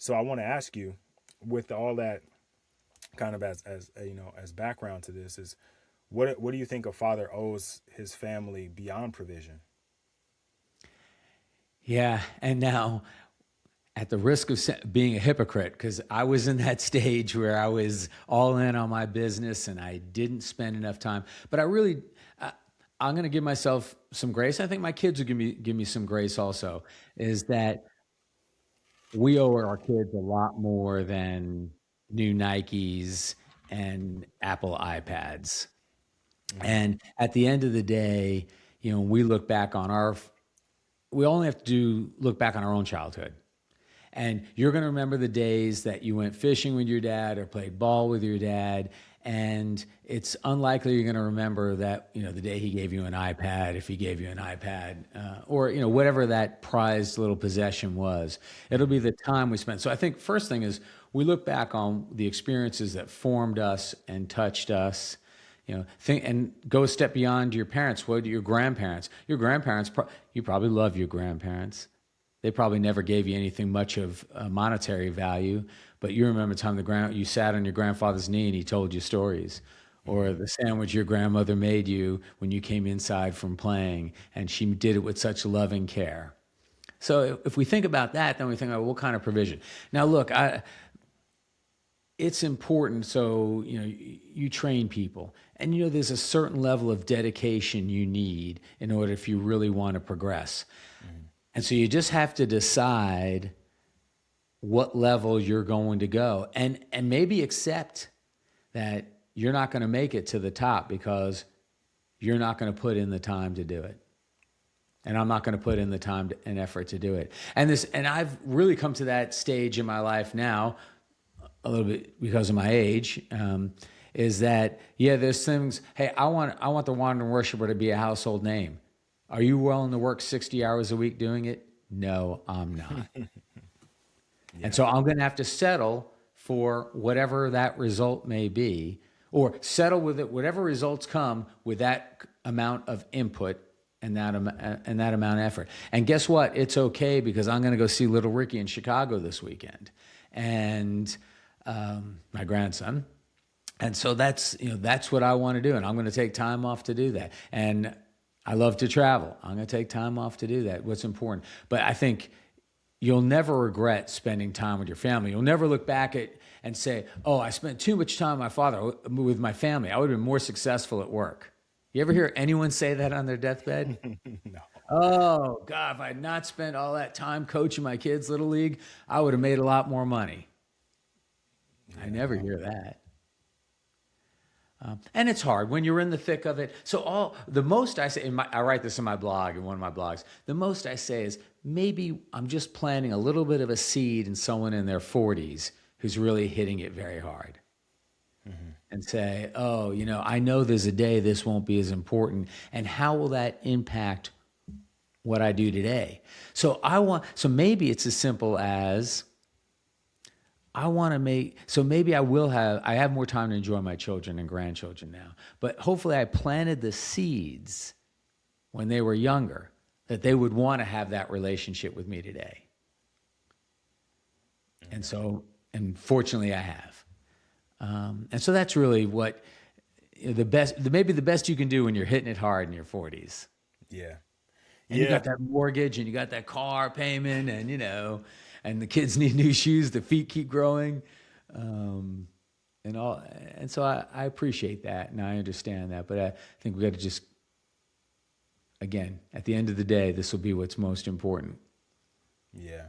So I want to ask you, with all that kind of as as background to this, is what do you think a father owes his family beyond provision? Yeah. And now, at the risk of being a hypocrite, because I was in that stage where I was all in on my business and I didn't spend enough time. But uh, I'm going to give myself some grace. I think my kids will give me some grace also. Is that we owe our kids a lot more than new Nikes and Apple iPads. Hmm. And at the end of the day, we look back on we only have to look back on our own childhood. And you're going to remember the days that you went fishing with your dad or played ball with your dad. And it's unlikely you're going to remember that, the day he gave you an iPad, if he gave you an iPad, or, whatever that prized little possession was. It'll be the time we spent. So I think first thing is we look back on the experiences that formed us and touched us. Think and go a step beyond your parents. What your grandparents? Your grandparents, you probably love your grandparents. They probably never gave you anything much of monetary value, but you remember the time you sat on your grandfather's knee and he told you stories, or the sandwich your grandmother made you when you came inside from playing, and she did it with such loving care. So if we think about that, then we think, oh, what kind of provision? Now, look, it's important. So, you train people, and there's a certain level of dedication you need in order if you really want to progress. And so you just have to decide what level you're going to go, and maybe accept that you're not going to make it to the top because you're not going to put in the time to do it. And I'm not going to put in the time and effort to do it. And I've really come to that stage in my life now, a little bit because of my age, is that, yeah, there's things, hey, I want the wandering worshiper to be a household name. Are you willing to work 60 hours a week doing it? No, I'm not. And Yeah. so I'm going to have to settle for whatever that result may be, or settle with it, whatever results come with that amount of input and that amount of effort. And guess what? It's okay, because I'm going to go see little Ricky in Chicago this weekend, and my grandson. And so that's what I want to do, and I'm going to take time off to do that. And I love to travel. I'm going to take time off to do that. What's important. But I think you'll never regret spending time with your family. You'll never look back at and say, oh, I spent too much time with my family. I would have been more successful at work. You ever hear anyone say that on their deathbed? No. Oh, God, if I had not spent all that time coaching my kids' little league, I would have made a lot more money. I Yeah. never No. hear that. And it's hard when you're in the thick of it. So the most I say, I write this in my blog, in one of my blogs, the most I say is maybe I'm just planting a little bit of a seed in someone in their 40s who's really hitting it very hard. And say, oh, I know there's a day this won't be as important. And how will that impact what I do today? So maybe it's as simple as, maybe I have more time to enjoy my children and grandchildren now, but hopefully I planted the seeds when they were younger that they would want to have that relationship with me today. And fortunately I have. And so that's really what maybe the best you can do when you're hitting it hard in your 40s. Yeah. And you Yeah. got that mortgage and you got that car payment, and and the kids need new shoes, the feet keep growing. And so I appreciate that, and I understand that, but I think we got to just, again, at the end of the day, this will be what's most important. Yeah.